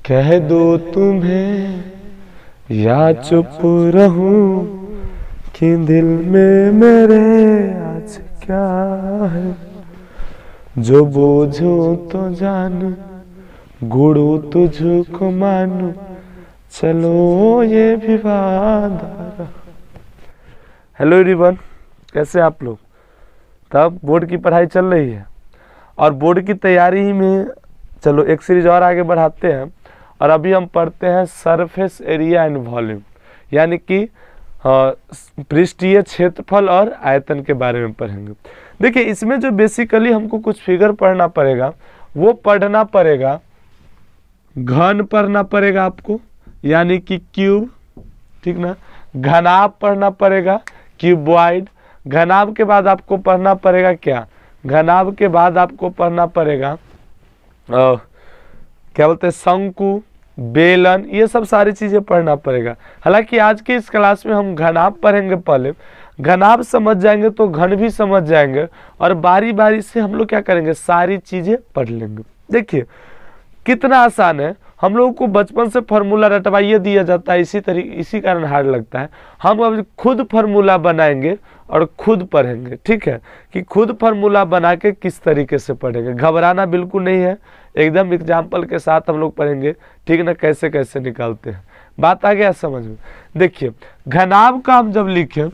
कह दो तुम्हें या चुप रहूं कि दिल में मेरे आज क्या है। जो बोझो तो जान गुड़ू तुझको मानू, चलो ये विवाद। हेलो एवरीवन, कैसे आप लोग। तब बोर्ड की पढ़ाई चल रही है और बोर्ड की तैयारी ही में चलो एक सीरीज और आगे बढ़ाते हैं। और अभी हम पढ़ते हैं सरफेस एरिया एंड वॉल्यूम, यानी कि पृष्ठीय क्षेत्रफल और आयतन के बारे में पढ़ेंगे। देखिए, इसमें जो बेसिकली हमको कुछ फिगर पढ़ना पड़ेगा, वो पढ़ना पड़ेगा घन पढ़ना पड़ेगा आपको, यानी कि क्यूब, ठीक ना। घनाभ पढ़ना पड़ेगा, क्यूबॉइड। घनाभ के बाद आपको पढ़ना पड़ेगा क्या, घनाभ के बाद आपको पढ़ना पड़ेगा क्या बोलते हैं, शंकु, बेलन। ये सब सारी चीजें पढ़ना पड़ेगा। हालांकि आज के इस क्लास में हम घनाभ पढ़ेंगे। पहले घनाभ समझ जाएंगे तो घन भी समझ जाएंगे, और बारी बारी से हम लोग क्या करेंगे, सारी चीजें पढ़ लेंगे। देखिए कितना आसान है। हम लोगों को बचपन से फार्मूला रटवाइए दिया जाता है, इसी कारण हार्ड लगता है। हम अब खुद फार्मूला बनाएंगे और खुद पढ़ेंगे, ठीक है, कि खुद फार्मूला बना के किस तरीके से पढ़ेंगे। घबराना बिल्कुल नहीं है, एकदम एग्जाम्पल के साथ हम लोग पढ़ेंगे, ठीक ना, कैसे कैसे निकालते हैं। बात आ गया समझ में। देखिए घनाभ का हम जब लिखें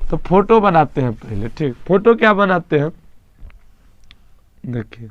तो फोटो बनाते हैं पहले, ठीक। फोटो क्या बनाते हैं, देखिए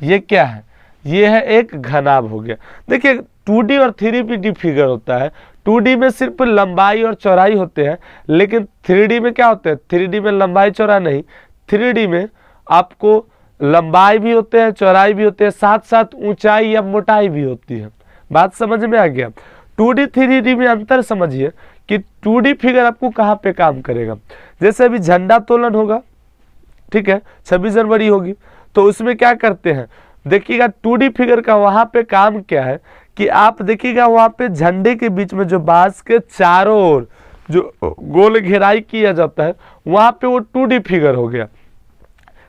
ये क्या है, ये है एक घनाभ हो गया। देखिए 2D और 3D फिगर होता है। 2D में सिर्फ लंबाई और चौड़ाई होते हैं, लेकिन 3D में क्या होते हैं, 3D में लंबाई चौड़ा नहीं, 3D में आपको लंबाई भी होते हैं, चौड़ाई भी होते हैं, साथ साथ ऊंचाई या मोटाई भी होती है। बात समझ में आ गया। 2D 3D में अंतर समझिए कि 2D फिगर आपको कहाँ पे काम करेगा। जैसे अभी झंडा तोलन होगा, ठीक है, 26 जनवरी होगी, तो उसमें क्या करते हैं, देखिएगा 2D फिगर का वहां पे काम क्या है कि आप देखिएगा वहां पे झंडे के बीच में जो बांस के चारों ओर जो गोल घेराई किया जाता है, वहां पे वो 2D फिगर हो गया।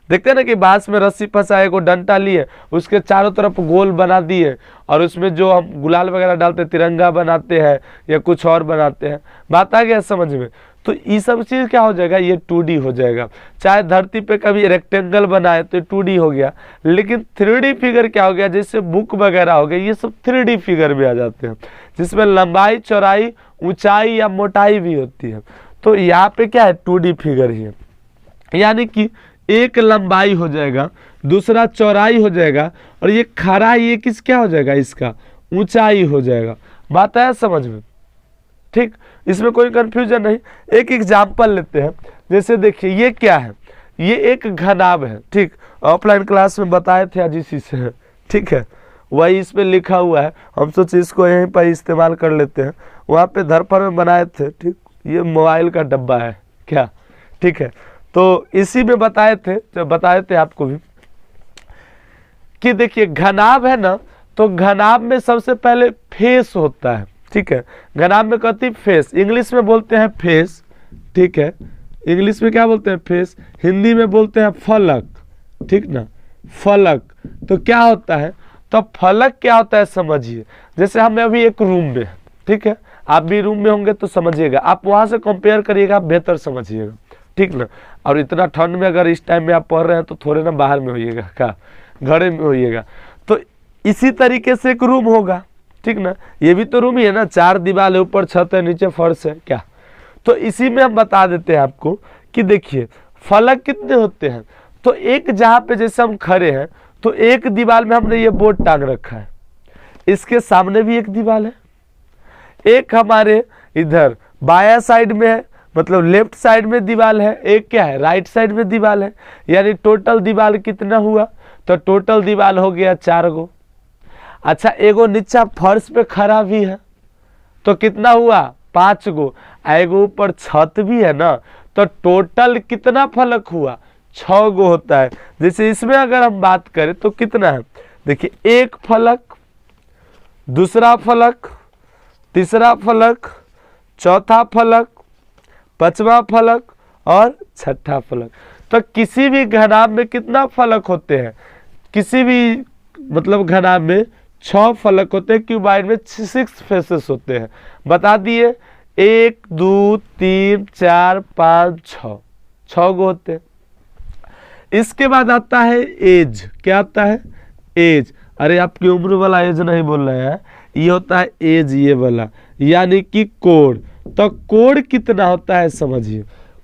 देखते हैं ना कि बांस में रस्सी फंसाए, को डंटा लिए, उसके चारों तरफ गोल बना दिए, और उसमें जो हम गुलाल वगैरह डालते हैं, तिरंगा बनाते हैं या कुछ और बनाते हैं। बात आ गया समझ में। तो ये सब चीज क्या हो जाएगा, ये 2D हो जाएगा। चाहे धरती पे कभी रेक्टेंगल बनाए तो 2D हो गया, लेकिन 3D फिगर क्या हो गया, जैसे बुक वगैरह हो गया, ये सब 3D फिगर में आ जाते हैं, जिसमें लंबाई, चौड़ाई, ऊंचाई या मोटाई भी होती है। तो यहाँ पे क्या है, 2D फिगर ही है, यानी कि एक लंबाई हो जाएगा, दूसरा चौड़ाई हो जाएगा, और ये खड़ा, ये किस क्या हो जाएगा, इसका ऊंचाई हो जाएगा। बात आया समझ में, ठीक। इसमें कोई कंफ्यूजन नहीं। एक एग्जाम्पल लेते हैं। जैसे देखिए ये क्या है, ये एक घनाभ है, ठीक। ऑफलाइन क्लास में बताए थे आज इसी से, ठीक है, वही इस पे लिखा हुआ है। हम सोचे इसको यहीं पर इस्तेमाल कर लेते हैं। वहाँ पे धरफर में बनाए थे, ठीक। ये मोबाइल का डब्बा है क्या, ठीक है। तो इसी में बताए थे, जो बताए थे आपको भी, कि देखिए घनाभ है ना, तो घनाभ में सबसे पहले फेस होता है, ठीक है। घनाभ में कहती फेस, इंग्लिश में बोलते हैं फेस, ठीक है। इंग्लिश में क्या बोलते हैं, फेस। हिंदी में बोलते हैं फलक, ठीक ना, फलक। तो क्या होता है, तो फलक क्या होता है समझिए। जैसे हम अभी एक रूम में, ठीक है, आप भी रूम में होंगे तो समझिएगा, आप वहां से कंपेयर करिएगा, बेहतर समझिएगा, ठीक ना। और इतना ठंड में अगर इस टाइम में आप पढ़ रहे हैं तो थोड़े ना बाहर में होइएगा, क्या घर में होइएगा। तो इसी तरीके से एक रूम होगा, ठीक ना। ये भी तो रूम ही है ना, 4 दीवार है, ऊपर छत है, नीचे फर्श है, क्या। तो इसी में हम बता देते हैं आपको कि देखिए फलक कितने होते हैं। तो एक जहां पे जैसे हम खड़े हैं, तो एक दीवार में हमने ये बोर्ड टांग रखा है, इसके सामने भी एक दीवार है, एक हमारे इधर बाया साइड में है, मतलब लेफ्ट साइड में दीवार है, एक क्या है, राइट साइड में दीवार है। यानी टोटल दीवार कितना हुआ, तो टोटल दीवार हो गया 4 गो। अच्छा, एगो नीचा फर्श पे खड़ा भी है, तो कितना हुआ, 5 गो। एगो ऊपर छत भी है ना, तो टोटल कितना फलक हुआ, 6 गो होता है। जैसे इसमें अगर हम बात करें तो कितना है, देखिए एक फलक, दूसरा फलक, तीसरा फलक, चौथा फलक, पांचवा फलक और छठा फलक। तो किसी भी घनाभ में कितना फलक होते हैं? किसी भी मतलब घनाभ में 6 फलक होते हैं, क्यूबाइड में 6 फेसेस होते हैं। बता दिए 1 2 3 4 5 6, 6 गो होते हैं। इसके बाद आता है एज। क्या आता है? एज। अरे आपकी उम्र वाला एज नहीं बोल रहे हैं, ये होता है एज, ये वाला, यानी कि कोण। तो कोण कितना होता है समझिए,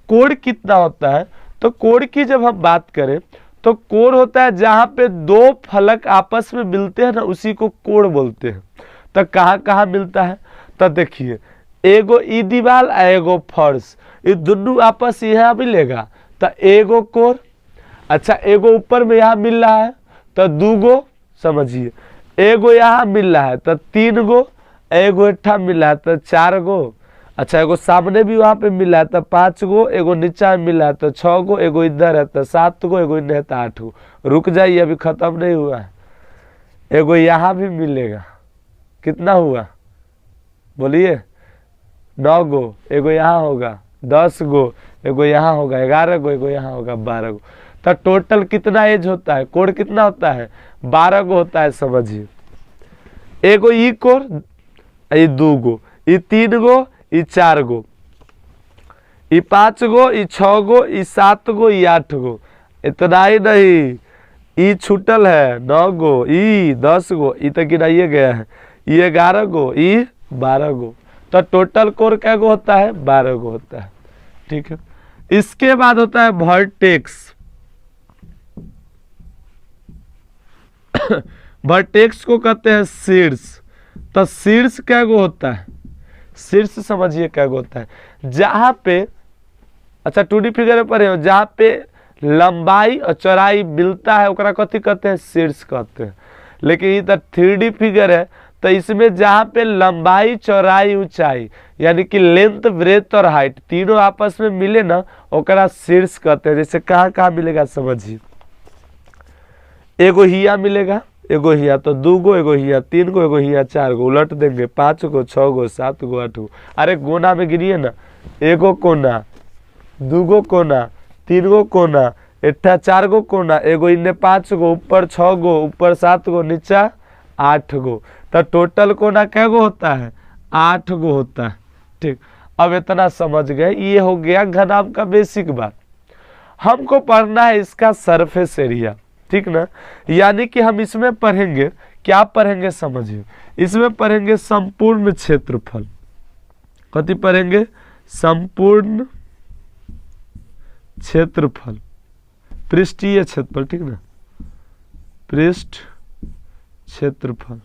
कोण कितना होता है। तो कोण की जब हम बात करें तो कोण होता है जहां पे 2 फलक आपस में मिलते हैं ना, उसी को कोण बोलते हैं। तो कहाँ कहाँ मिलता है? तो देखिए एगो ई दीवार एगो फर्श, ये दोनों आपस यहाँ मिलेगा तो एगो कोण। अच्छा एगो ऊपर में यहाँ मिल रहा है तो 2 गो, समझिए एगो यहाँ मिल रहा है तो 3 गो, एगो एठा मिला है तो 4 गो। अच्छा एगो सामने भी वहां पे मिला है तो 5 गो, एगो नीचा में मिला है तो 6 गो, एगो इधर है तो 7 गो, एगो इधर है तो 8 गो। रुक जाइए अभी खत्म नहीं हुआ है, एगो यहाँ भी मिलेगा। कितना हुआ बोलिए? 9 गो, एगो यहाँ होगा 10 गो, एगो यहाँ होगा 11 गो, एगो यहाँ होगा 12 गो। तो टोटल कितना एज होता है? कोण कितना होता है? 12 गो होता है। समझिए एगो ई कोण, ये 2 गो, ये 3 गो, ये 4 गो, ये 5 गो, ये 6 गो, ये 7 गो, ये 8 गो। इतना ही नहीं, ई छूटल है 9 गो, ई 10 गो, ई तो गिनाइए गया है, ये 11 गो, ई 12 गो। तो टोटल कोण क्या गो होता है? 12 गो होता है। ठीक है। इसके बाद होता है वर्टेक्स। वर्टेक्स को कहते हैं शीर्ष। तो शीर्ष क्या गो होता है? शीर्ष समझिए क्या गो होता है? जहां पे, अच्छा 2D फिगर पर है, जहां पे लंबाई और चौड़ाई मिलता है ओकरा कथी कहते हैं? शीर्ष कहते हैं। लेकिन ये तो 3D फिगर है, तो इसमें जहां पे लंबाई चौड़ाई ऊंचाई यानी कि लेंथ ब्रेथ और हाइट तीनों आपस में मिले ना, ओकरा शीर्ष कहते हैं। जैसे कहाँ कहाँ मिलेगा समझिए, एगो हिया मिलेगा, एगो हिया तो 2 गो, एगो हिया 3 गो, एगो हिया 4 गो, उलट देंगे 5 गो, 6 गो, 7 गो, 8 गो। अरे कोना में गिरिए ना, एगो कोना, 2 गो कोना, 3 गो कोना, एठा 4 गो कोना, एगो इन्ने 5 गो, ऊपर 6 गो, ऊपर 7 गो, नीचा 8 गो। तो टोटल कोना क्या गो होता है? 8 गो होता है। ठीक, अब इतना समझ गए, ये हो गया घनाभ का बेसिक बात। हमको पढ़ना है इसका सरफेस एरिया, ठीक ना। यानी कि हम इसमें पढ़ेंगे, क्या पढ़ेंगे समझिए, इसमें पढ़ेंगे संपूर्ण क्षेत्रफल। कथी पढ़ेंगे? संपूर्ण क्षेत्रफल, पृष्ठीय क्षेत्रफल, ठीक ना, पृष्ठ क्षेत्रफल।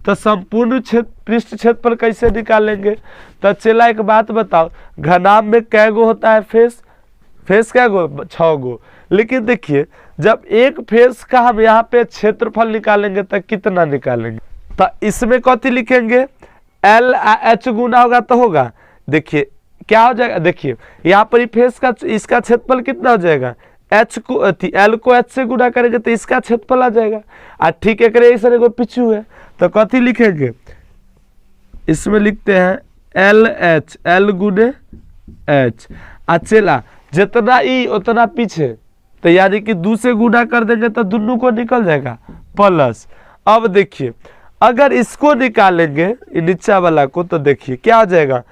तो संपूर्ण पृष्ठ क्षेत्रफल कैसे निकालेंगे? तो चला एक बात बताओ, घनाभ में कै गो होता है फेस? फेस क्या गो? 6 गो। लेकिन देखिए जब एक फेस का हम यहाँ पे क्षेत्रफल निकालेंगे तो कितना निकालेंगे? तो इसमें कथी लिखेंगे? एल एच गुना होगा तो होगा, देखिए क्या हो जाएगा, देखिए यहाँ पर फेस का इसका क्षेत्रफल कितना हो जाएगा? एच को एल को एच से गुना करेंगे तो इसका क्षेत्रफल आ जाएगा। ठीक है, करे ऐसा एगो पिछू है तो कथी लिखेंगे? इसमें लिखते हैं एल एच, एल गुने एच। चला जितना ई उतना पीछे, तो यानी कि 2 से गुना कर देंगे तो दोनों को निकल जाएगा प्लस। अब देखिए अगर इसको निकालेंगे नीचा वाला को तो देखिए क्या हो जाएगा?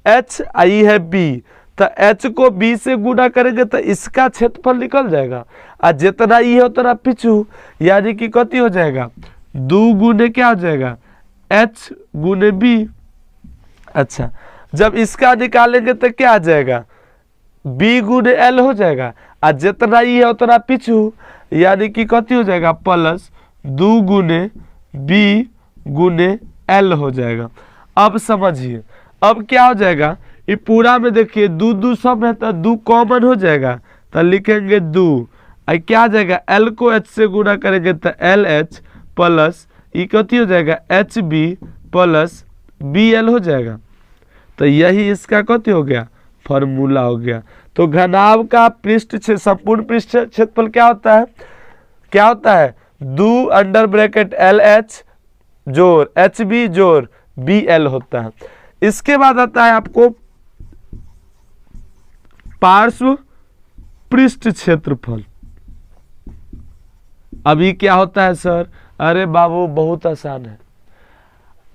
एच आई है बी, तो एच को बी से गुना करेंगे तो इसका क्षेत्रफल निकल जाएगा। और जितना ई है उतना पिछू, यानी कि कथी हो जाएगा? 2 गुने क्या हो जाएगा? एच गुने बी। अच्छा जब इसका निकालेंगे तो क्या आ जाएगा? बी गुने एल हो जाएगा। और जितना ई है उतना पिछू, यानी कि कथी हो जाएगा? प्लस 2 गुने बी गुने एल हो जाएगा। अब समझिए अब क्या हो जाएगा? ये पूरा में देखिए 2 2 सब है तो 2 कॉमन हो जाएगा, तो लिखेंगे 2। क्या आ जाएगा? एल को एच से गुना करेंगे तो एल एच प्लस ये कथी हो जाएगा? H B plus B L हो जाएगा। तो यही इसका कथी हो गया? फॉर्मूला हो गया। तो घनाभ का पृष्ठ संपूर्ण पृष्ठ क्षेत्रफल क्या होता है? क्या होता है, दू अंडर ब्रैकेट LH जोर HB जोर BL होता है। इसके बाद आता है आपको पार्श्व पृष्ठ क्षेत्रफल। अभी क्या होता है सर, अरे बाबू बहुत आसान है।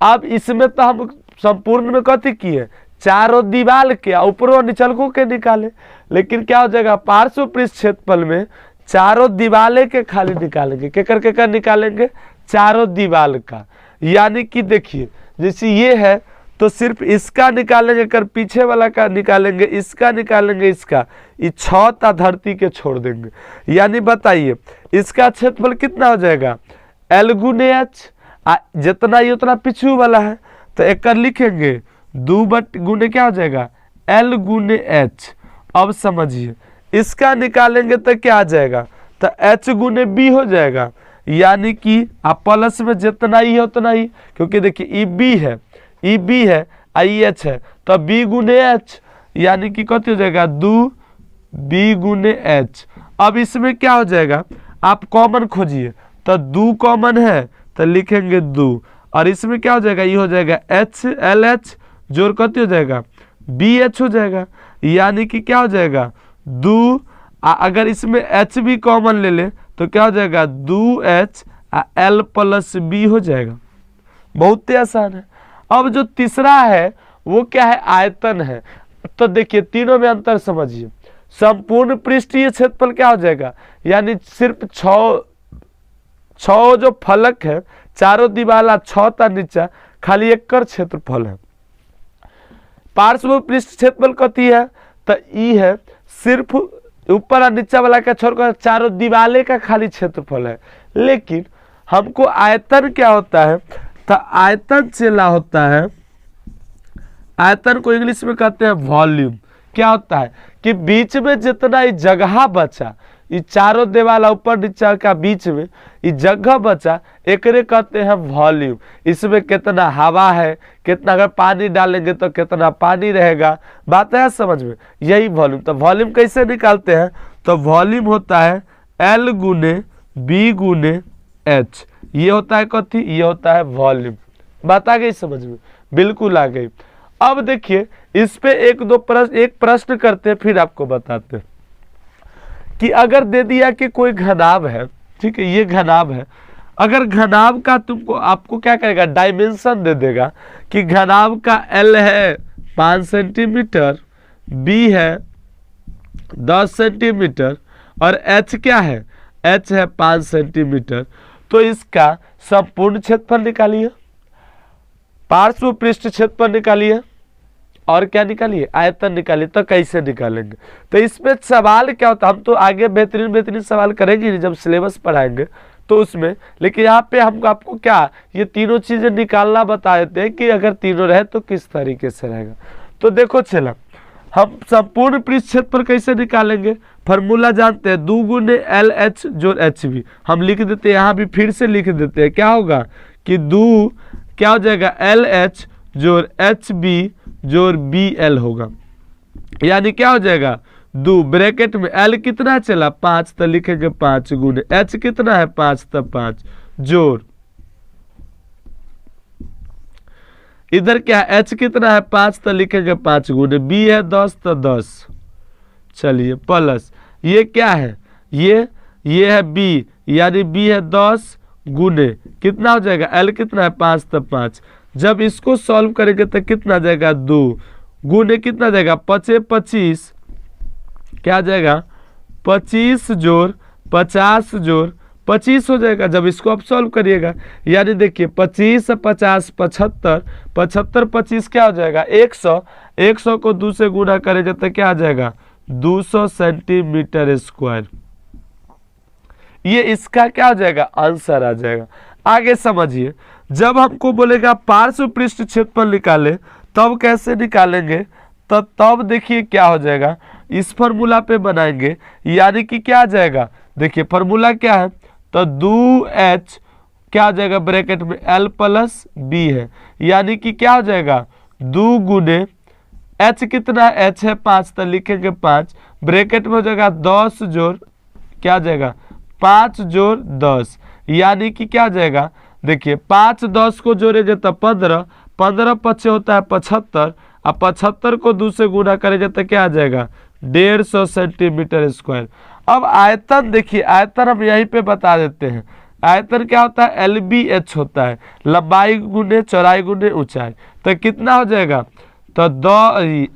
अब इसमें तो हम संपूर्ण में कथी किए, चारों दीवार के ऊपरों निचलकों के निकाले, लेकिन क्या हो जाएगा पार्श्व पृष्ठ क्षेत्रफल में चारों दीवाले के खाली निकालेंगे। केकर निकालेंगे, चारों दीवार का। यानी कि देखिए जैसे ये है तो सिर्फ इसका निकालेंगे, कर पीछे वाला का निकालेंगे, इसका निकालेंगे, इसका, ये 6 धरती के छोड़ देंगे। यानी बताइए इसका क्षेत्रफल कितना हो जाएगा, L गुने H, जितना ये उतना पिछू वाला है तो एक लिखेंगे 2 गुने क्या हो जाएगा L गुने H। अब समझिए इसका निकालेंगे तो क्या आ जाएगा, तो H गुने B हो जाएगा। यानी कि आप प्लस में जितना ही है उतना ही, क्योंकि देखिए ई बी है आई एच है तो B गुने H, यानी कि कथी हो जाएगा 2B गुने H। अब इसमें क्या हो जाएगा, आप कॉमन खोजिए तो 2 कॉमन है तो लिखेंगे 2, और इसमें क्या हो जाएगा, ये हो जाएगा LH जोर कथी हो जाएगा BH हो जाएगा। यानी कि क्या हो जाएगा 2, अगर इसमें H भी कॉमन ले ले तो क्या हो जाएगा 2H L प्लस B हो जाएगा। बहुत ही आसान है। अब जो तीसरा है वो क्या है, आयतन है। तो देखिए तीनों में अंतर समझिए। संपूर्ण पृष्ठीय क्षेत्रफल क्या हो जाएगा, यानी सिर्फ 6 जो फलक है चारों दीवाला 6 ता नीचा खाली एक क्षेत्रफल है। पार्श्व पृष्ठ क्षेत्रफल कथी है, तो ई है सिर्फ ऊपर और नीचा वाला का छोड़कर चारों दीवाले का खाली क्षेत्रफल है। लेकिन हमको आयतन क्या होता है, तो आयतन चला होता है, आयतन को इंग्लिश में कहते हैं वॉल्यूम। क्या होता है कि बीच में जितना ही जगह बचा, ये चारों दीवाला ऊपर नीचा का बीच में ये जगह बचा, एकरे कहते हैं वॉल्यूम। इसमें कितना हवा है, कितना अगर पानी डालेंगे तो कितना पानी रहेगा, बात है समझ में, यही वॉल्यूम। तो वॉल्यूम कैसे निकालते हैं, तो वॉल्यूम होता है L गुने B गुने H। ये होता है कथी, ये होता है वॉल्यूम। बात आ गई समझ में, बिल्कुल आ गई। अब देखिए इस पे एक प्रश्न करते हैं फिर आपको बताते हैं कि अगर दे दिया कि कोई घनाभ है, ठीक है, ये घनाभ है, अगर घनाभ का तुमको आपको क्या करेगा, डायमेंशन दे देगा कि घनाभ का L है 5 सेंटीमीटर, B है 10 सेंटीमीटर और H क्या है, H है 5 सेंटीमीटर, तो इसका संपूर्ण क्षेत्रफल निकालिए, पार्श्व पृष्ठ क्षेत्रफल निकालिए और क्या निकालिए, आयतन निकालिए। तो कैसे निकालेंगे, तो इसमें सवाल क्या होता है, हम तो आगे बेहतरीन सवाल करेंगे जब सिलेबस पढ़ाएंगे तो उसमें, लेकिन यहाँ पे हम आपको क्या ये तीनों चीजें निकालना बता देते हैं कि अगर तीनों रहे तो किस तरीके से रहेगा। तो देखो चला हम संपूर्ण पृष्ठ क्षेत्रफल कैसे निकालेंगे, फॉर्मूला जानते हैं 2 गुने LH जोड़ HB। हम लिख देते हैं, यहाँ भी फिर से लिख देते हैं, क्या होगा कि 2 क्या हो जाएगा LH जोड़ HB जोड़ BL होगा। यानी क्या हो जाएगा 2 ब्रैकेट में L कितना चला 5 तो लिखेंगे 5 गुने H कितना है 5 तो 5 जोड़ इधर क्या है H कितना है 5 तो लिखेंगे 5 गुने B है 10 तो 10, चलिए प्लस ये क्या है ये है B, यानी B है 10 गुने कितना हो जाएगा L कितना है 5 तो 5। जब इसको सॉल्व करेंगे तो कितना जाएगा 2 गुने कितना जाएगा 25 क्या जाएगा 25 जोड़ 50 जोड़ 25 हो जाएगा जब इसको आप सॉल्व करिएगा। यानी देखिए 25 50 75 75 25 क्या हो जाएगा 100, 100 को 2 से गुणा करेंगे तो क्या आ जाएगा 200 सेंटीमीटर स्क्वायर। ये इसका क्या हो जाएगा आंसर आ जाएगा। आगे समझिए, जब हमको बोलेगा पार्श्व पृष्ठ क्षेत्रफल निकाले तब कैसे निकालेंगे, तो तब देखिए क्या हो जाएगा, इस फॉर्मूला पे बनाएंगे। यानी कि क्या आ जाएगा, देखिए फॉर्मूला क्या है, तो 2H क्या हो जाएगा ब्रैकेट में L प्लस B है। यानी कि क्या हो जाएगा 2 गुने H कितना है H है 5 तो लिखेंगे 5 ब्रैकेट में हो जाएगा 10 जोड़ क्या आ जाएगा 5 जोड़ 10 यानी कि क्या आ जाएगा, देखिए 5 10 को जोड़ेंगे तो 15, 15 पचे होता है 75, अब 75 को 2 से गुना करेंगे तो क्या आ जाएगा 150 सेंटीमीटर स्क्वायर। अब आयतन देखिए, आयतन हम यहीं पे बता देते हैं। आयतन क्या होता है, LBH होता है, लंबाई गुने चौड़ाई गुने ऊंचाई। तो कितना हो जाएगा, तो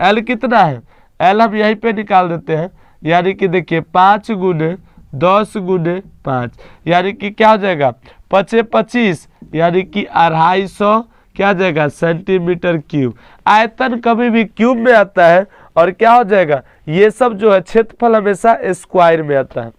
L कितना है, L हम यहीं पे निकाल देते हैं, यानी कि देखिए 5 गुने 10 गुने 5 यानी कि क्या हो जाएगा 25 यानी कि 250 क्या आ जाएगा सेंटीमीटर क्यूब। आयतन कभी भी क्यूब में आता है और क्या हो जाएगा, ये सब जो है क्षेत्रफल हमेशा स्क्वायर में आता है।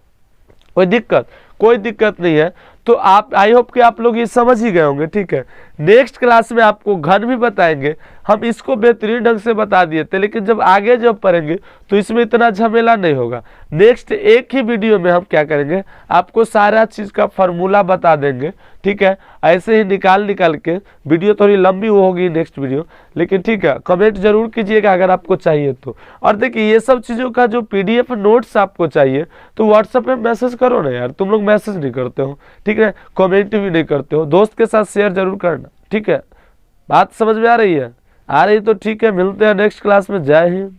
कोई दिक्कत नहीं है। तो आप आई होप कि आप लोग ये समझ ही गए होंगे, ठीक है। नेक्स्ट क्लास में आपको घन भी बताएंगे, हम इसको बेहतरीन ढंग से बता दिए थे, लेकिन जब आगे जब पढ़ेंगे तो इसमें इतना झमेला नहीं होगा। नेक्स्ट एक ही वीडियो में हम क्या करेंगे, आपको सारा चीज़ का फार्मूला बता देंगे, ठीक है। ऐसे ही निकाल के वीडियो थोड़ी लंबी होगी नेक्स्ट वीडियो, लेकिन ठीक है, कमेंट जरूर कीजिएगा अगर आपको चाहिए तो। और देखिए ये सब चीज़ों का जो PDF नोट्स आपको चाहिए तो व्हाट्सएप में मैसेज करो ना यार, तुम लोग मैसेज नहीं करते हो, ठीक है, कमेंट भी नहीं करते हो। दोस्त के साथ शेयर जरूर करना, ठीक है। बात समझ में आ रही है, तो ठीक है, मिलते हैं नेक्स्ट क्लास में। जय हिंद।